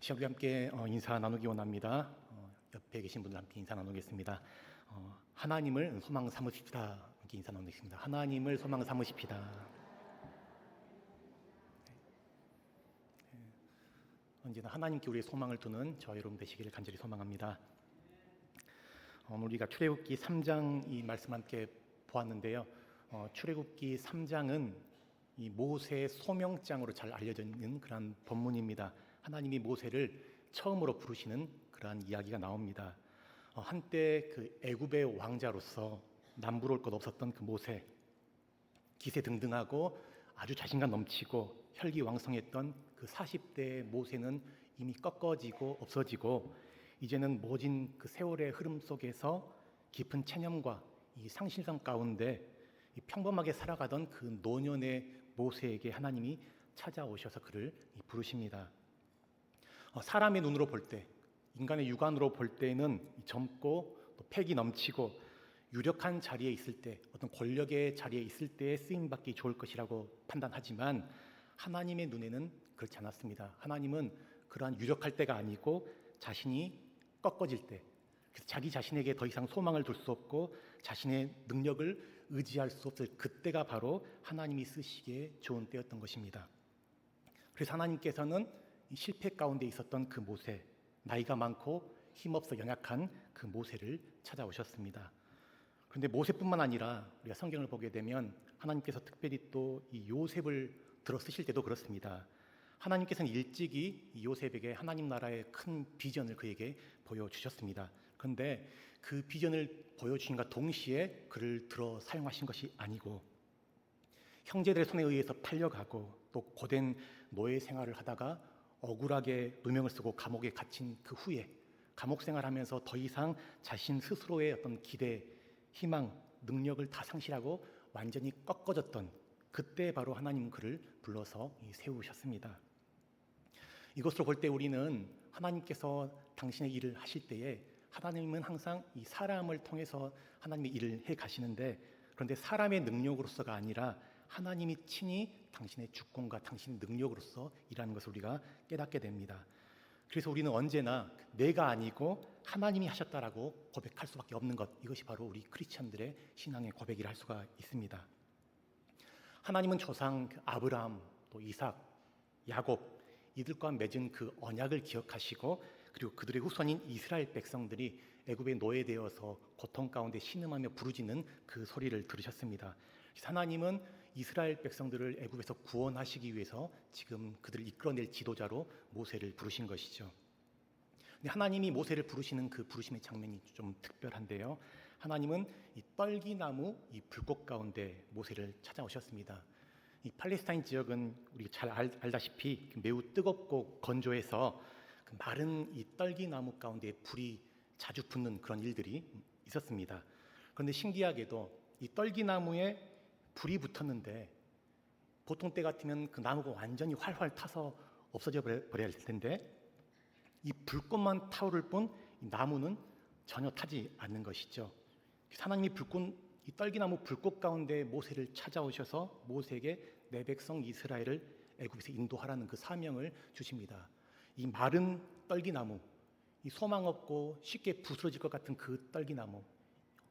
시험과 함께 인사 나누기 원합니다. 옆에 계신 분들 함께 인사 나누겠습니다. 하나님을 소망 삼으십시다. 이렇게 인사 나누겠습니다. 하나님을 소망 삼으십시다. 언제나 하나님께 우리의 소망을 두는 저와 여러분 되시기를 간절히 소망합니다. 오늘 우리가 출애굽기 3장 이 말씀 함께 보았는데요. 출애굽기 3장은 이 모세의 소명장으로 잘 알려져 있는 그런 본문입니다. 하나님이 모세를 처음으로 부르시는 그러한 이야기가 나옵니다. 한때 그 애굽의 왕자로서 남부러울 것 없었던 그 모세, 기세등등하고 아주 자신감 넘치고 혈기왕성했던 그 40대의 모세는 이미 꺾어지고 없어지고 이제는 모진 그 세월의 흐름 속에서 깊은 체념과 이 상실감 가운데 평범하게 살아가던 그 노년의 모세에게 하나님이 찾아오셔서 그를 부르십니다. 사람의 눈으로 볼 때, 인간의 육안으로 볼 때는 젊고 또 패기 넘치고 유력한 자리에 있을 때, 어떤 권력의 자리에 있을 때에 쓰임받기 좋을 것이라고 판단하지만 하나님의 눈에는 그렇지 않았습니다. 하나님은 그러한 유력할 때가 아니고 자신이 꺾어질 때, 그래서 자기 자신에게 더 이상 소망을 둘 수 없고 자신의 능력을 의지할 수 없을 그때가 바로 하나님이 쓰시기에 좋은 때였던 것입니다. 그래서 하나님께서는 실패 가운데 있었던 그 모세, 나이가 많고 힘없어 연약한 그 모세를 찾아오셨습니다. 그런데 모세뿐만 아니라 우리가 성경을 보게 되면 하나님께서 특별히 또 이 요셉을 들어 쓰실 때도 그렇습니다. 하나님께서는 일찍이 이 요셉에게 하나님 나라의 큰 비전을 그에게 보여주셨습니다. 그런데 그 비전을 보여주신과 동시에 그를 들어 사용하신 것이 아니고 형제들의 손에 의해서 팔려가고 또 고된 노예 생활을 하다가 억울하게 누명을 쓰고 감옥에 갇힌 그 후에 감옥 생활하면서 더 이상 자신 스스로의 어떤 기대, 희망, 능력을 다 상실하고 완전히 꺾어졌던 그때 바로 하나님은 그를 불러서 세우셨습니다. 이것으로 볼 때 우리는 하나님께서 당신의 일을 하실 때에 하나님은 항상 이 사람을 통해서 하나님의 일을 해 가시는데 그런데 사람의 능력으로서가 아니라 하나님이 친히 당신의 주권과 당신의 능력으로서 일하는 것을 우리가 깨닫게 됩니다. 그래서 우리는 언제나 내가 아니고 하나님이 하셨다라고 고백할 수밖에 없는 것, 이것이 바로 우리 크리스찬들의 신앙의 고백이라 할 수가 있습니다. 하나님은 조상 아브라함, 또 이삭, 야곱 이들과 맺은 그 언약을 기억하시고 그리고 그들의 후손인 이스라엘 백성들이 애굽에 노예되어서 고통 가운데 신음하며 부르짖는 그 소리를 들으셨습니다. 하나님은 이스라엘 백성들을 애굽에서 구원하시기 위해서 지금 그들을 이끌어낼 지도자로 모세를 부르신 것이죠. 근데 하나님이 모세를 부르시는 그 부르심의 장면이 좀 특별한데요. 하나님은 이 떨기나무 이 불꽃 가운데 모세를 찾아오셨습니다. 이 팔레스타인 지역은 우리가 잘 알다시피 매우 뜨겁고 건조해서 그 마른 이 떨기나무 가운데 불이 자주 붙는 그런 일들이 있었습니다. 그런데 신기하게도 이 떨기나무에 불이 붙었는데 보통 때 같으면 그 나무가 완전히 활활 타서 없어져 버려야 할 텐데 이 불꽃만 타오를 뿐 이 나무는 전혀 타지 않는 것이죠. 하나님이 이 떨기나무 불꽃 가운데 모세를 찾아오셔서 모세에게 내 백성 이스라엘을 애굽에서 인도하라는 그 사명을 주십니다. 이 마른 떨기나무, 이 소망 없고 쉽게 부스러질 것 같은 그 떨기나무,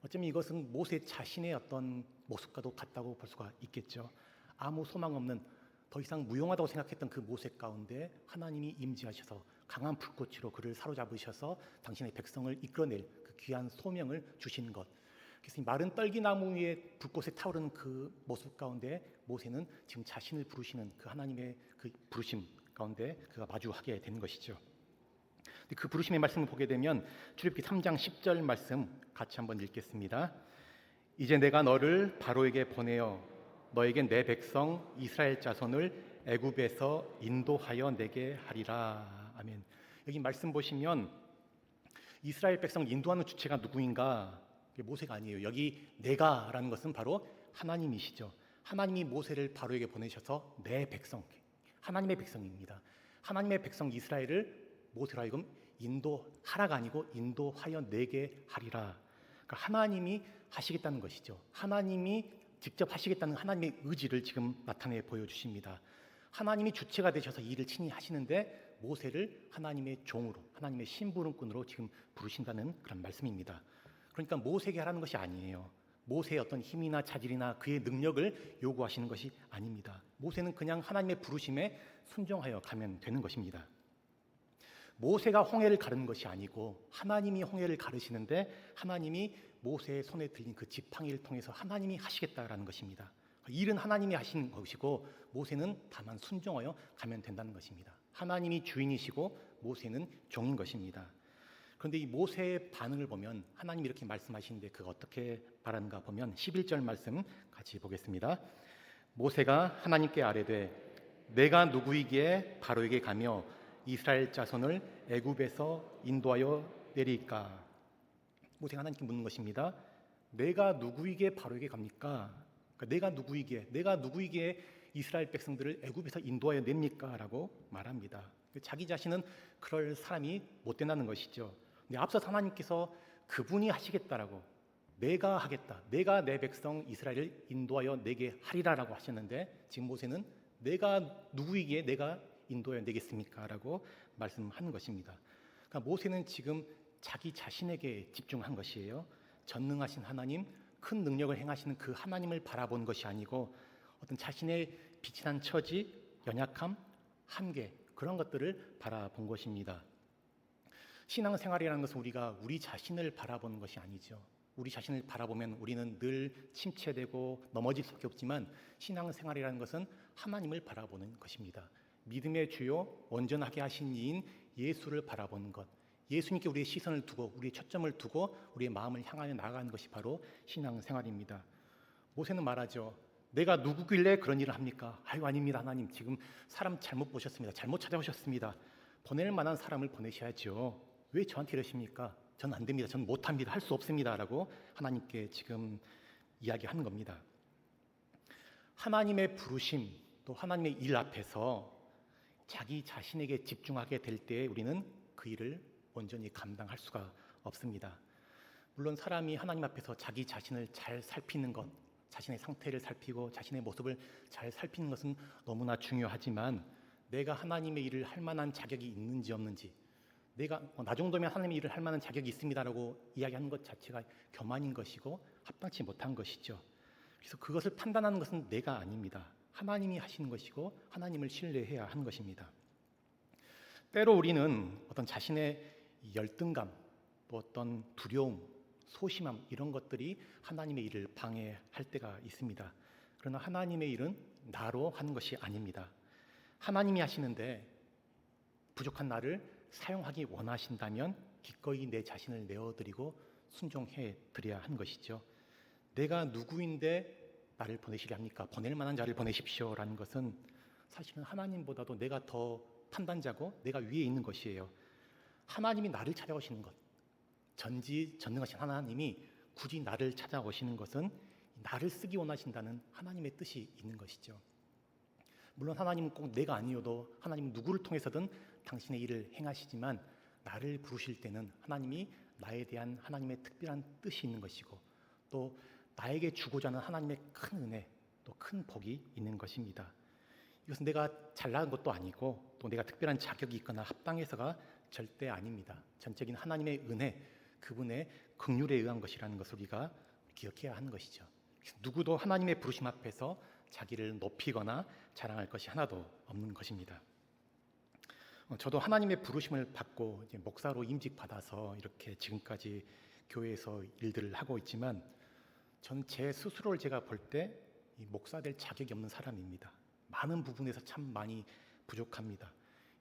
어쩌면 이것은 모세 자신의 어떤 모습과도 같다고 볼 수가 있겠죠. 아무 소망 없는 더 이상 무용하다고 생각했던 그 모세 가운데 하나님이 임재하셔서 강한 불꽃으로 그를 사로잡으셔서 당신의 백성을 이끌어낼 그 귀한 소명을 주시는 것. 그래서 이 마른 떨기나무 위에 불꽃에 타오르는 그 모습 가운데 모세는 지금 자신을 부르시는 그 하나님의 그 부르심 가운데 그가 마주하게 되는 것이죠. 그 부르심의 말씀을 보게 되면 출애굽기 3장 10절 말씀 같이 한번 읽겠습니다. 이제 내가 너를 바로에게 보내어 너에게 내 백성 이스라엘 자손을 애굽에서 인도하여 내게 하리라. 아멘. 여기 말씀 보시면 이스라엘 백성 인도하는 주체가 누구인가? 모세가 아니에요. 여기 내가라는 것은 바로 하나님이시죠. 하나님이 모세를 바로에게 보내셔서 내 백성, 하나님의 백성입니다. 하나님의 백성 이스라엘을 모세로 하여금 인도하라가 아니고 인도하여 내게 하리라. 그러니까 하나님이 하시겠다는 것이죠. 하나님이 직접 하시겠다는 하나님의 의지를 지금 나타내 보여주십니다. 하나님이 주체가 되셔서 일을 친히 하시는데 모세를 하나님의 종으로, 하나님의 심부름꾼으로 지금 부르신다는 그런 말씀입니다. 그러니까 모세에게 하라는 것이 아니에요. 모세의 어떤 힘이나 자질이나 그의 능력을 요구하시는 것이 아닙니다. 모세는 그냥 하나님의 부르심에 순종하여 가면 되는 것입니다. 모세가 홍해를 가르는 것이 아니고 하나님이 홍해를 가르시는데 하나님이 모세의 손에 들린 그 지팡이를 통해서 하나님이 하시겠다라는 것입니다. 일은 하나님이 하시는 것이고 모세는 다만 순종하여 가면 된다는 것입니다. 하나님이 주인이시고 모세는 종인 것입니다. 그런데 이 모세의 반응을 보면 하나님이 이렇게 말씀하시는데 그거 어떻게 말하는가 보면 11절 말씀 같이 보겠습니다. 모세가 하나님께 아뢰되 내가 누구이기에 바로에게 가며 이스라엘 자손을 애굽에서 인도하여 내리까? 모세가 하나님께 묻는 것입니다. 내가 누구이기에 바로에게 갑니까? 그러니까 내가 누구이기에 이스라엘 백성들을 애굽에서 인도하여 냅니까? 라고 말합니다. 자기 자신은 그럴 사람이 못 된다는 것이죠. 근데 앞서 하나님께서 그분이 하시겠다라고, 내가 하겠다, 내가 내 백성 이스라엘을 인도하여 내게 하리라라고 하셨는데 지금 모세는 내가 누구이기에 내가 인도하여 내겠습니까? 라고 말씀하는 것입니다. 그러니까 모세는 지금 자기 자신에게 집중한 것이에요. 전능하신 하나님, 큰 능력을 행하시는 그 하나님을 바라본 것이 아니고 어떤 자신의 비친한 처지, 연약함, 한계 그런 것들을 바라본 것입니다. 신앙생활이라는 것은 우리가 우리 자신을 바라보는 것이 아니죠. 우리 자신을 바라보면 우리는 늘 침체되고 넘어질 수밖에 없지만 신앙생활이라는 것은 하나님을 바라보는 것입니다. 믿음의 주요 온전하게 하신 이인 예수를 바라보는 것, 예수님께 우리의 시선을 두고 우리의 초점을 두고 우리의 마음을 향하여 나아가는 것이 바로 신앙생활입니다. 모세는 말하죠. 내가 누구길래 그런 일을 합니까? 아유 아닙니다 하나님, 지금 사람 잘못 보셨습니다. 잘못 찾아오셨습니다. 보낼 만한 사람을 보내셔야죠. 왜 저한테 이러십니까? 전 안 됩니다. 전 못합니다. 할 수 없습니다. 라고 하나님께 지금 이야기하는 겁니다. 하나님의 부르심 또 하나님의 일 앞에서 자기 자신에게 집중하게 될 때 우리는 그 일을 온전히 감당할 수가 없습니다. 물론 사람이 하나님 앞에서 자기 자신을 잘 살피는 것, 자신의 상태를 살피고 자신의 모습을 잘 살피는 것은 너무나 중요하지만 내가 하나님의 일을 할 만한 자격이 있는지 없는지, 내가 나 정도면 하나님의 일을 할 만한 자격이 있습니다라고 이야기하는 것 자체가 교만인 것이고 합당치 못한 것이죠. 그래서 그것을 판단하는 것은 내가 아닙니다. 하나님이 하시는 것이고 하나님을 신뢰해야 하는 것입니다. 때로 우리는 어떤 자신의 열등감, 또 어떤 두려움, 소심함 이런 것들이 하나님의 일을 방해할 때가 있습니다. 그러나 하나님의 일은 나로 하는 것이 아닙니다. 하나님이 하시는데 부족한 나를 사용하기 원하신다면 기꺼이 내 자신을 내어드리고 순종해 드려야 하는 것이죠. 내가 누구인데 나를 보내시려 합니까? 보낼 만한 자를 보내십시오라는 것은 사실은 하나님보다도 내가 더 판단자고 내가 위에 있는 것이에요. 하나님이 나를 찾아오시는 것, 전지전능하신 하나님이 굳이 나를 찾아오시는 것은 나를 쓰기 원하신다는 하나님의 뜻이 있는 것이죠. 물론 하나님은 꼭 내가 아니어도 하나님은 누구를 통해서든 당신의 일을 행하시지만 나를 부르실 때는 하나님이 나에 대한 하나님의 특별한 뜻이 있는 것이고 또 나에게 주고자 하는 하나님의 큰 은혜, 또 큰 복이 있는 것입니다. 이것은 내가 잘난 것도 아니고 또 내가 특별한 자격이 있거나 합당해서가 절대 아닙니다. 전적인 하나님의 은혜, 그분의 긍휼에 의한 것이라는 것을 우리가 기억해야 하는 것이죠. 누구도 하나님의 부르심 앞에서 자기를 높이거나 자랑할 것이 하나도 없는 것입니다. 저도 하나님의 부르심을 받고 이제 목사로 임직받아서 이렇게 지금까지 교회에서 일들을 하고 있지만 저는 제 스스로를 제가 볼 때 목사 될 자격이 없는 사람입니다. 많은 부분에서 참 많이 부족합니다.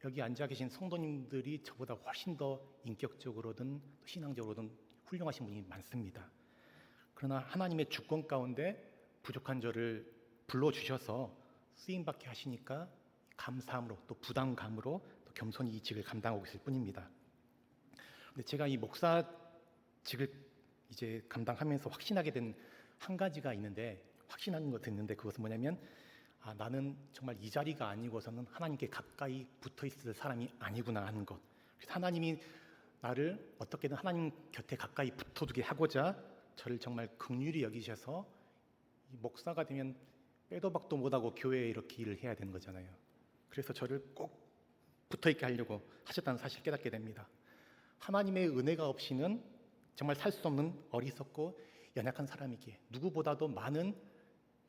여기 앉아 계신 성도님들이 저보다 훨씬 더 인격적으로든 신앙적으로든 훌륭하신 분이 많습니다. 그러나 하나님의 주권 가운데 부족한 저를 불러주셔서 쓰임받게 하시니까 감사함으로 또 부담감으로 또 겸손히 이 직을 감당하고 있을 뿐입니다. 근데 제가 이 목사직을 이제 감당하면서 확신하게 된 한 가지가 있는데, 확신하는 거 듣는데 그것은 뭐냐면 나는 정말 이 자리가 아니고서는 하나님께 가까이 붙어 있을 사람이 아니구나 하는 것. 그래서 하나님이 나를 어떻게든 하나님 곁에 가까이 붙어두게 하고자 저를 정말 긍휼히 여기셔서 이 목사가 되면 빼도 박도 못하고 교회에 이렇게 일을 해야 되는 거잖아요. 그래서 저를 꼭 붙어있게 하려고 하셨다는 사실을 깨닫게 됩니다. 하나님의 은혜가 없이는 정말 살 수 없는 어리석고 연약한 사람이기에 누구보다도 많은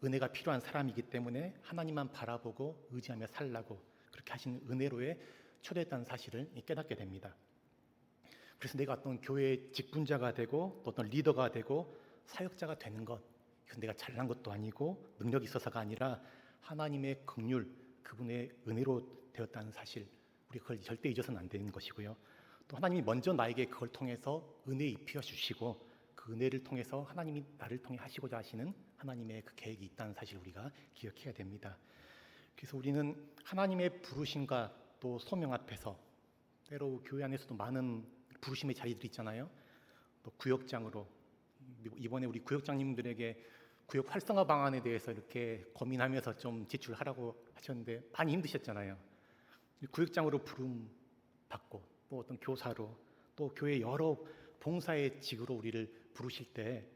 은혜가 필요한 사람이기 때문에 하나님만 바라보고 의지하며 살라고 그렇게 하신 은혜로에 초대했다는 사실을 깨닫게 됩니다. 그래서 내가 어떤 교회의 직분자가 되고 또 어떤 리더가 되고 사역자가 되는 것, 이건 내가 잘난 것도 아니고 능력이 있어서가 아니라 하나님의 긍휼, 그분의 은혜로 되었다는 사실, 우리 그걸 절대 잊어서는 안 되는 것이고요. 또 하나님이 먼저 나에게 그걸 통해서 은혜 입혀 주시고 그 은혜를 통해서 하나님이 나를 통해 하시고자 하시는 하나님의 그 계획이 있다는 사실을 우리가 기억해야 됩니다. 그래서 우리는 하나님의 부르심과 또 소명 앞에서 때로 교회 안에서도 많은 부르심의 자리들이 있잖아요. 또 구역장으로, 이번에 우리 구역장님들에게 구역 활성화 방안에 대해서 이렇게 고민하면서 좀 제출하라고 하셨는데 많이 힘드셨잖아요. 구역장으로 부름 받고 또 어떤 교사로 또 교회 여러 봉사의 직으로 우리를 부르실 때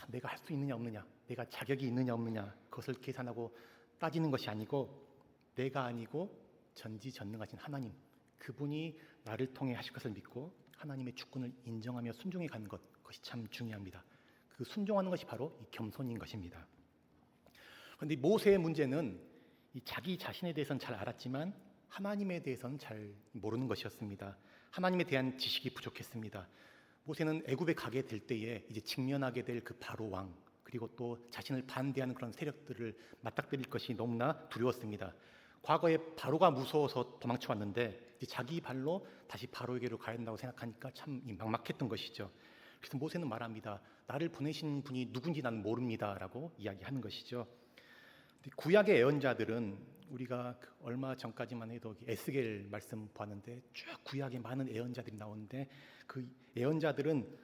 내가 할 수 있느냐 없느냐, 내가 자격이 있느냐 없느냐, 그것을 계산하고 따지는 것이 아니고 내가 아니고 전지전능하신 하나님, 그분이 나를 통해 하실 것을 믿고 하나님의 주권을 인정하며 순종해 가는 것, 그것이 참 중요합니다. 그 순종하는 것이 바로 이 겸손인 것입니다. 그런데 모세의 문제는 이 자기 자신에 대해서는 잘 알았지만 하나님에 대해서는 잘 모르는 것이었습니다. 하나님에 대한 지식이 부족했습니다. 모세는 애굽에 가게 될 때에 이제 직면하게 될 그 바로 왕, 그리고 또 자신을 반대하는 그런 세력들을 맞닥뜨릴 것이 너무나 두려웠습니다. 과거에 바로가 무서워서 도망쳐 왔는데 이제 자기 발로 다시 바로에게로 가야 한다고 생각하니까 참 막막했던 것이죠. 그래서 모세는 말합니다. 나를 보내신 분이 누군지 나는 모릅니다라고 이야기하는 것이죠. 구약의 예언자들은 우리가 얼마 전까지만 해도 에스겔 말씀 보았는데 쭉 구약에 많은 예언자들이 나오는데 그 예언자들은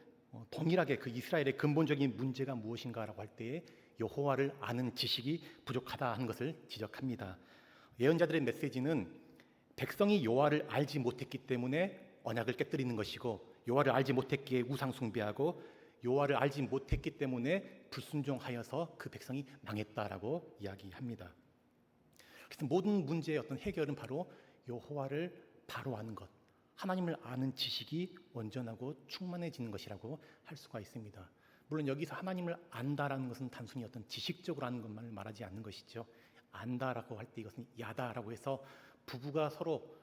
동일하게 그 이스라엘의 근본적인 문제가 무엇인가라고 할 때에 여호와를 아는 지식이 부족하다 하는 것을 지적합니다. 예언자들의 메시지는 백성이 여호와를 알지 못했기 때문에 언약을 깨뜨리는 것이고 여호와를 알지 못했기에 우상 숭배하고 여호와를 알지 못했기 때문에 불순종하여서 그 백성이 망했다라고 이야기합니다. 그래서 모든 문제의 어떤 해결은 바로 여호와를 바로 아는 것, 하나님을 아는 지식이 온전하고 충만해지는 것이라고 할 수가 있습니다. 물론 여기서 하나님을 안다라는 것은 단순히 어떤 지식적으로 아는 것만을 말하지 않는 것이죠. 안다라고 할 때 이것은 야다라고 해서 부부가 서로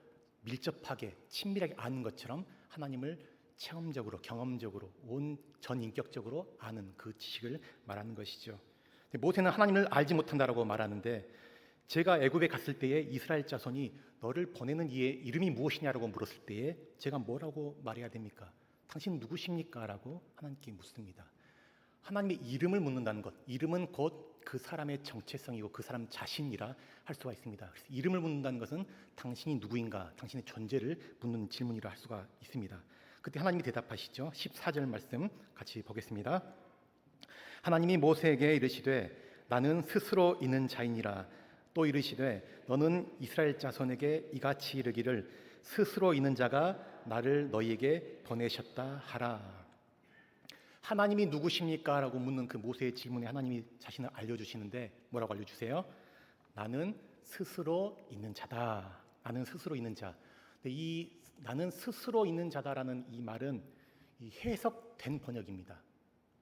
밀접하게 친밀하게 아는 것처럼 하나님을 체험적으로 경험적으로 온 전인격적으로 아는 그 지식을 말하는 것이죠. 모세는 하나님을 알지 못한다라고 말하는데 제가 애굽에 갔을 때에 이스라엘 자손이 너를 보내는 이의 이름이 무엇이냐라고 물었을 때에 제가 뭐라고 말해야 됩니까? 당신 누구십니까? 라고 하나님께 묻습니다. 하나님의 이름을 묻는다는 것, 이름은 곧 그 사람의 정체성이고 그 사람 자신이라 할 수가 있습니다. 그래서 이름을 묻는다는 것은 당신이 누구인가, 당신의 존재를 묻는 질문이라 할 수가 있습니다. 그때 하나님이 대답하시죠. 14절 말씀 같이 보겠습니다. 하나님이 모세에게 이르시되 나는 스스로 있는 자이니라. 또 이르시되 너는 이스라엘 자손에게 이같이 이르기를 스스로 있는 자가 나를 너희에게 보내셨다 하라. 하나님이 누구십니까? 라고 묻는 그 모세의 질문에 하나님이 자신을 알려주시는데 뭐라고 알려주세요? 나는 스스로 있는 자다. 나는 스스로 있는 자. 근데 이 나는 스스로 있는 자다라는 이 말은 이 해석된 번역입니다.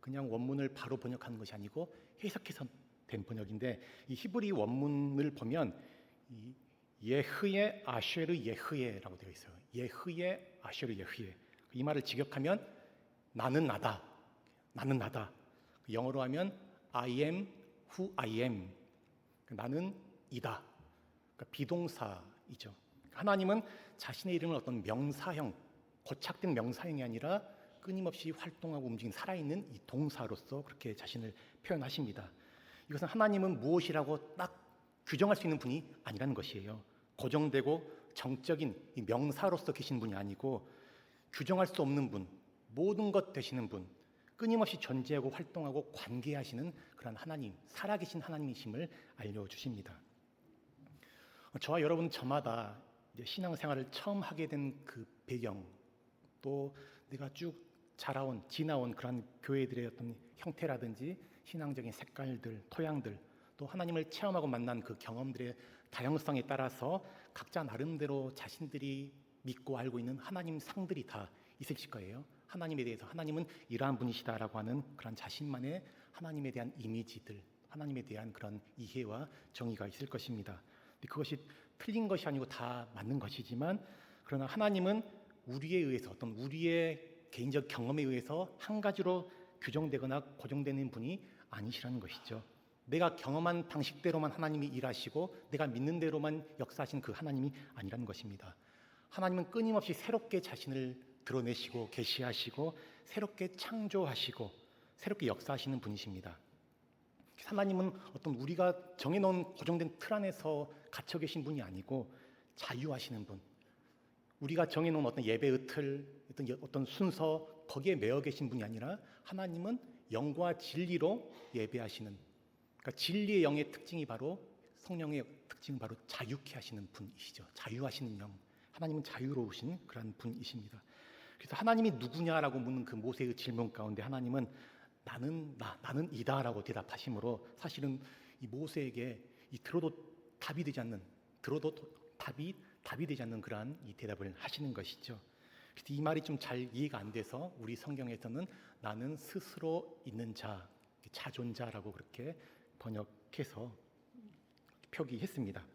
그냥 원문을 바로 번역하는 것이 아니고 해석해서 된 번역인데 이 히브리 원문을 보면 이 예흐예 아쉐르 예흐예라고 되어 있어요. 예흐예 아쉐르 예흐예. 이 말을 직역하면 나는 나다. 나는 나다. 영어로 하면 I am who I am. 나는 이다. 그러니까 비동사이죠. 하나님은 자신의 이름을 어떤 명사형, 고착된 명사형이 아니라 끊임없이 활동하고 움직이는 살아있는 이 동사로서 그렇게 자신을 표현하십니다. 이것은 하나님은 무엇이라고 딱 규정할 수 있는 분이 아니라는 것이에요. 고정되고 정적인 이 명사로서 계신 분이 아니고 규정할 수 없는 분, 모든 것 되시는 분, 끊임없이 존재하고 활동하고 관계하시는 그런 하나님, 살아계신 하나님이심을 알려주십니다. 저와 여러분 저마다 이제 신앙생활을 처음 하게 된 그 배경, 또 내가 쭉 자라온, 지나온 그런 교회들의 어떤 형태라든지 신앙적인 색깔들, 토양들, 또 하나님을 체험하고 만난 그 경험들의 다양성에 따라서 각자 나름대로 자신들이 믿고 알고 있는 하나님 상들이 다 있으실 거예요. 하나님에 대해서 하나님은 이러한 분이시다라고 하는 그런 자신만의 하나님에 대한 이미지들, 하나님에 대한 그런 이해와 정의가 있을 것입니다. 그것이 틀린 것이 아니고 다 맞는 것이지만, 그러나 하나님은 우리에 의해서, 어떤 우리의 개인적 경험에 의해서 한 가지로 규정되거나 고정되는 분이 아니시라는 것이죠. 내가 경험한 방식대로만 하나님이 일하시고 내가 믿는 대로만 역사하시는 그 하나님이 아니라는 것입니다. 하나님은 끊임없이 새롭게 자신을 드러내시고 계시하시고 새롭게 창조하시고 새롭게 역사하시는 분이십니다. 하나님은 어떤 우리가 정해놓은 고정된 틀 안에서 갇혀 계신 분이 아니고 자유하시는 분, 우리가 정해놓은 어떤 예배의 틀, 어떤 순서, 거기에 매여 계신 분이 아니라 하나님은 영과 진리로 예배하시는, 그러니까 진리의 영의 특징이 바로, 성령의 특징은 바로 자유케 하시는 분이시죠. 자유하시는 영, 하나님은 자유로우신 그런 분이십니다. 그래서 하나님이 누구냐라고 묻는 그 모세의 질문 가운데 하나님은 나는 이다라고 대답하심으로, 사실은 이 모세에게 들어도 답이 되지 않는 그러한 이 대답을 하시는 것이죠. 그래서 이 말이 좀 잘 이해가 안 돼서 우리 성경에서는 나는 스스로 있는 자, 자존자라고 그렇게 번역해서 표기했습니다.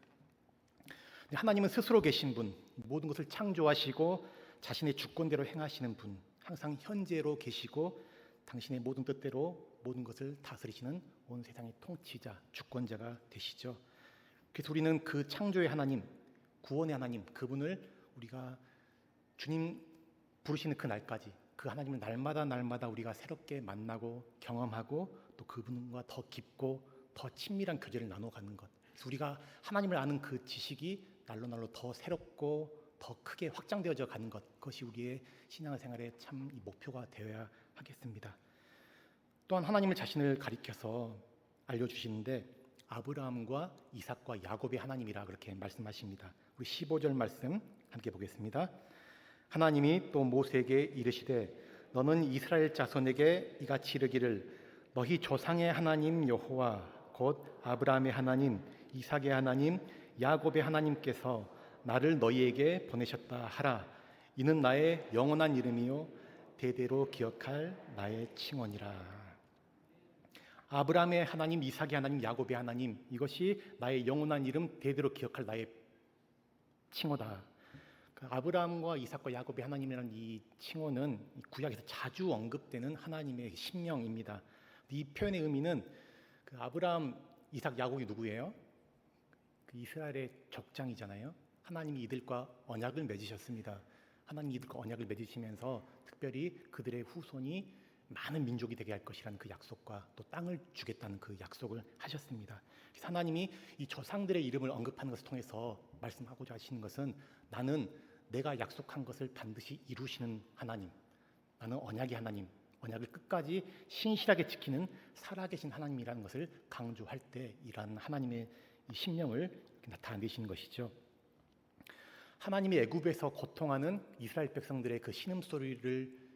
하나님은 스스로 계신 분, 모든 것을 창조하시고 자신의 주권대로 행하시는 분, 항상 현재로 계시고 당신의 모든 뜻대로 모든 것을 다스리시는 온 세상의 통치자, 주권자가 되시죠. 그래서 우리는 그 창조의 하나님, 구원의 하나님, 그분을 우리가 주님 부르시는 그 날까지 그 하나님을 날마다 우리가 새롭게 만나고 경험하고 또 그분과 더 깊고 더 친밀한 교제를 나눠가는 것, 그래서 우리가 하나님을 아는 그 지식이 날로 더 새롭고 더 크게 확장되어져 가는 것, 그것이 우리의 신앙생활의 참 목표가 되어야 하겠습니다. 또한 하나님을 자신을 가리켜서 알려주시는데 아브라함과 이삭과 야곱의 하나님이라 그렇게 말씀하십니다. 우리 15절 말씀 함께 보겠습니다. 하나님이 또 모세에게 이르시되 너는 이스라엘 자손에게 이같이 이르기를 너희 조상의 하나님 여호와 곧 아브라함의 하나님, 이삭의 하나님, 야곱의 하나님께서 나를 너희에게 보내셨다 하라. 이는 나의 영원한 이름이요 대대로 기억할 나의 칭언이라. 아브라함의 하나님, 이삭의 하나님, 야곱의 하나님, 이것이 나의 영원한 이름, 대대로 기억할 나의 칭호다. 아브라함과 이삭과 야곱의 하나님이라는 이 칭호는 구약에서 자주 언급되는 하나님의 신명입니다. 이 표현의 의미는 그 아브라함, 이삭, 야곱이 누구예요? 그 이스라엘의 족장이잖아요. 하나님이 이들과 언약을 맺으셨습니다. 하나님이 이들과 언약을 맺으시면서 특별히 그들의 후손이 많은 민족이 되게 할 것이라는 그 약속과 또 땅을 주겠다는 그 약속을 하셨습니다. 그래서 하나님이 이 조상들의 이름을 언급하는 것을 통해서 말씀하고자 하시는 것은 나는 내가 약속한 것을 반드시 이루시는 하나님, 나는 언약의 하나님, 언약을 끝까지 신실하게 지키는 살아계신 하나님이라는 것을 강조할 때 이러한 하나님의 이 심령을 나타내시는 것이죠. 하나님이 애굽에서 고통하는 이스라엘 백성들의 그 신음소리를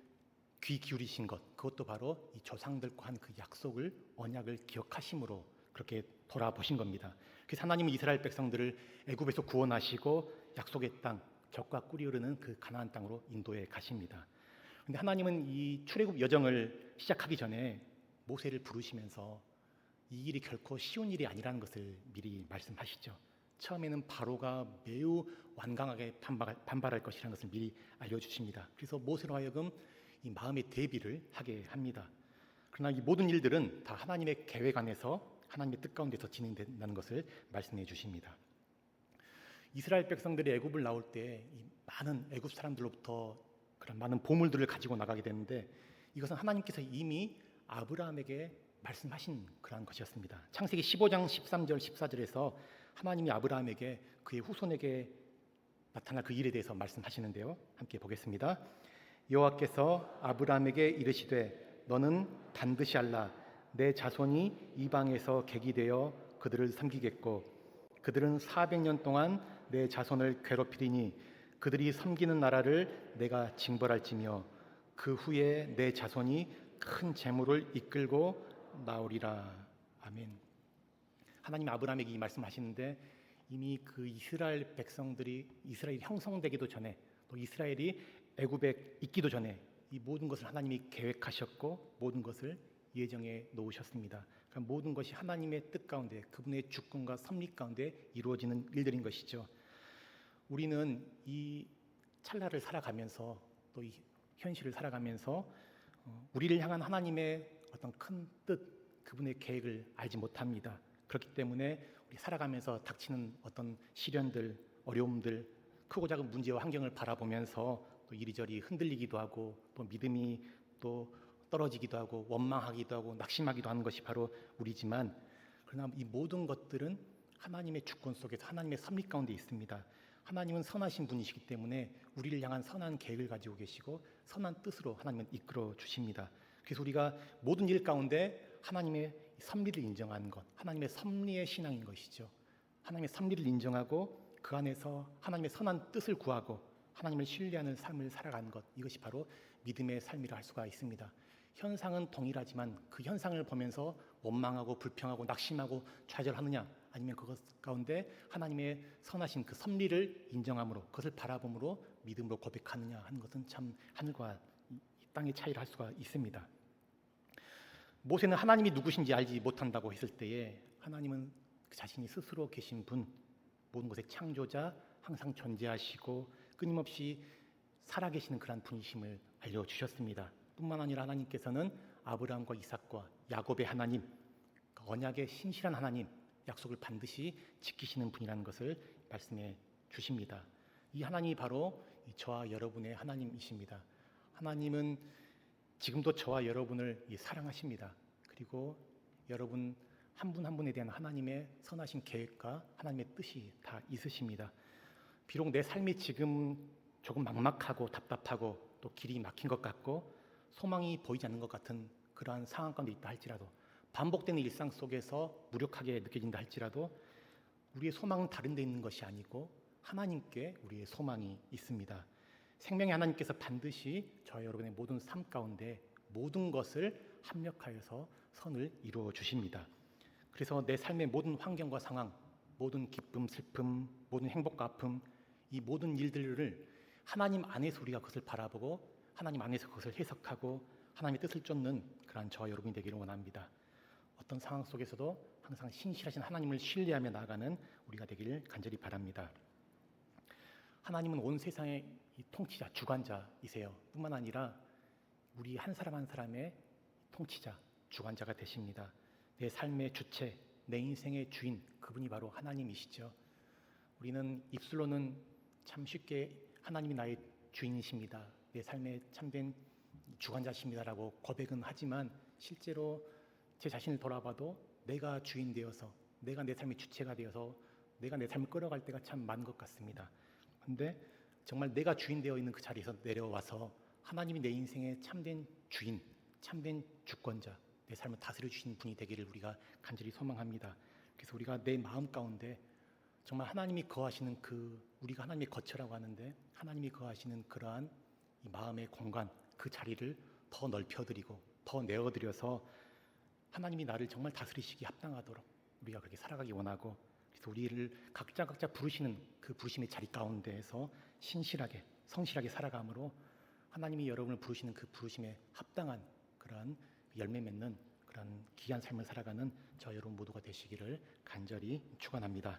귀 기울이신 것, 그것도 바로 이 조상들과 한 그 약속을, 언약을 기억하심으로 그렇게 돌아보신 겁니다. 그래서 하나님은 이스라엘 백성들을 애굽에서 구원하시고 약속의 땅, 젖과 꿀이 흐르는 그 가나안 땅으로 인도해 가십니다. 그런데 하나님은 이 출애굽 여정을 시작하기 전에 모세를 부르시면서 이 일이 결코 쉬운 일이 아니라는 것을 미리 말씀하시죠. 처음에는 바로가 매우 완강하게 반발할 것이라는 것을 미리 알려주십니다. 그래서 모세로 하여금 이 마음의 대비를 하게 합니다. 그러나 이 모든 일들은 다 하나님의 계획 안에서 하나님의 뜻 가운데서 진행된다는 것을 말씀해 주십니다. 이스라엘 백성들이 애굽을 나올 때 이 많은 애굽 사람들로부터 그런 많은 보물들을 가지고 나가게 되는데 이것은 하나님께서 이미 아브라함에게 말씀하신 그러한 것이었습니다. 창세기 15장 13절 14절에서 하나님이 아브라함에게 그의 후손에게 나타날 그 일에 대해서 말씀하시는데요. 함께 보겠습니다. 여호와께서 아브라함에게 이르시되 너는 반드시 알라 내 자손이 이방에서 객이 되어 그들을 섬기겠고 그들은 400년 동안 내 자손을 괴롭히리니 그들이 섬기는 나라를 내가 징벌할지며 그 후에 내 자손이 큰 재물을 이끌고 나오리라. 아멘. 하나님 아브라함에게 이 말씀하시는데 이미 그 이스라엘 백성들이 이스라엘이 형성되기도 전에 또 이스라엘이 애굽에 있기도 전에 이 모든 것을 하나님이 계획하셨고 모든 것을 예정해 놓으셨습니다. 그러니까 모든 것이 하나님의 뜻 가운데 그분의 주권과 섭리 가운데 이루어지는 일들인 것이죠. 우리는 이 찰나를 살아가면서 또 이 현실을 살아가면서 우리를 향한 하나님의 어떤 큰 뜻, 그분의 계획을 알지 못합니다. 그렇기 때문에 우리 살아가면서 닥치는 어떤 시련들, 어려움들, 크고 작은 문제와 환경을 바라보면서 또 이리저리 흔들리기도 하고 또 믿음이 또 떨어지기도 하고 원망하기도 하고 낙심하기도 하는 것이 바로 우리지만, 그러나 이 모든 것들은 하나님의 주권 속에서 하나님의 섭리 가운데 있습니다. 하나님은 선하신 분이시기 때문에 우리를 향한 선한 계획을 가지고 계시고 선한 뜻으로 하나님은 이끌어 주십니다. 그래서 우리가 모든 일 가운데 하나님의 섭리를 인정하는 것, 하나님의 섭리의 신앙인 것이죠. 하나님의 섭리를 인정하고 그 안에서 하나님의 선한 뜻을 구하고 하나님을 신뢰하는 삶을 살아가는 것, 이것이 바로 믿음의 삶이라 할 수가 있습니다. 현상은 동일하지만 그 현상을 보면서 원망하고 불평하고 낙심하고 좌절하느냐, 아니면 그것 가운데 하나님의 선하신 그 섭리를 인정함으로 그것을 바라봄으로 믿음으로 고백하느냐 하는 것은 참 하늘과 이 땅의 차이를 할 수가 있습니다. 모세는 하나님이 누구신지 알지 못한다고 했을 때에 하나님은 그 자신이 스스로 계신 분, 모든 것의 창조자, 항상 존재하시고 끊임없이 살아계시는 그런 분이심을 알려주셨습니다. 뿐만 아니라 하나님께서는 아브라함과 이삭과 야곱의 하나님, 언약의 신실한 하나님, 약속을 반드시 지키시는 분이라는 것을 말씀해 주십니다. 이 하나님이 바로 저와 여러분의 하나님이십니다. 하나님은 지금도 저와 여러분을 사랑하십니다. 그리고 여러분 한 분 한 분에 대한 하나님의 선하신 계획과 하나님의 뜻이 다 있으십니다. 비록 내 삶이 지금 조금 막막하고 답답하고 또 길이 막힌 것 같고 소망이 보이지 않는 것 같은 그러한 상황 가운데 있다 할지라도, 반복되는 일상 속에서 무력하게 느껴진다 할지라도 우리의 소망은 다른 데 있는 것이 아니고 하나님께 우리의 소망이 있습니다. 생명의 하나님께서 반드시 저와 여러분의 모든 삶 가운데 모든 것을 합력하여서 선을 이루어 주십니다. 그래서 내 삶의 모든 환경과 상황, 모든 기쁨, 슬픔, 모든 행복과 아픔, 이 모든 일들을 하나님 안에서 우리가 그것을 바라보고 하나님 안에서 그것을 해석하고 하나님의 뜻을 쫓는 그러한 저와 여러분이 되기를 원합니다. 어떤 상황 속에서도 항상 신실하신 하나님을 신뢰하며 나아가는 우리가 되기를 간절히 바랍니다. 하나님은 온 세상의 통치자, 주관자이세요. 뿐만 아니라 우리 한 사람 한 사람의 통치자, 주관자가 되십니다. 내 삶의 주체, 내 인생의 주인, 그분이 바로 하나님이시죠. 우리는 입술로는 참 쉽게 하나님이 나의 주인이십니다, 내 삶의 참된 주관자십니다라고 고백은 하지만 실제로 제 자신을 돌아봐도 내가 주인 되어서, 내가 내 삶의 주체가 되어서 내가 내 삶을 끌어갈 때가 참 많은 것 같습니다. 그런데 정말 내가 주인 되어 있는 그 자리에서 내려와서 하나님이 내 인생의 참된 주인, 참된 주권자, 내 삶을 다스려 주시는 분이 되기를 우리가 간절히 소망합니다. 그래서 우리가 내 마음 가운데 정말 하나님이 거하시는 우리가 하나님의 거처라고 하는데 하나님이 거하시는 그러한 이 마음의 공간, 그 자리를 더 넓혀드리고 더 내어드려서 하나님이 나를 정말 다스리시기 합당하도록 우리가 그렇게 살아가기 원하고, 그래서 우리를 각자 부르시는 그 부르심의 자리 가운데에서 신실하게 성실하게 살아감으로 하나님이 여러분을 부르시는 그 부르심에 합당한 그러한 열매 맺는 그런 귀한 삶을 살아가는 저 여러분 모두가 되시기를 간절히 축원합니다.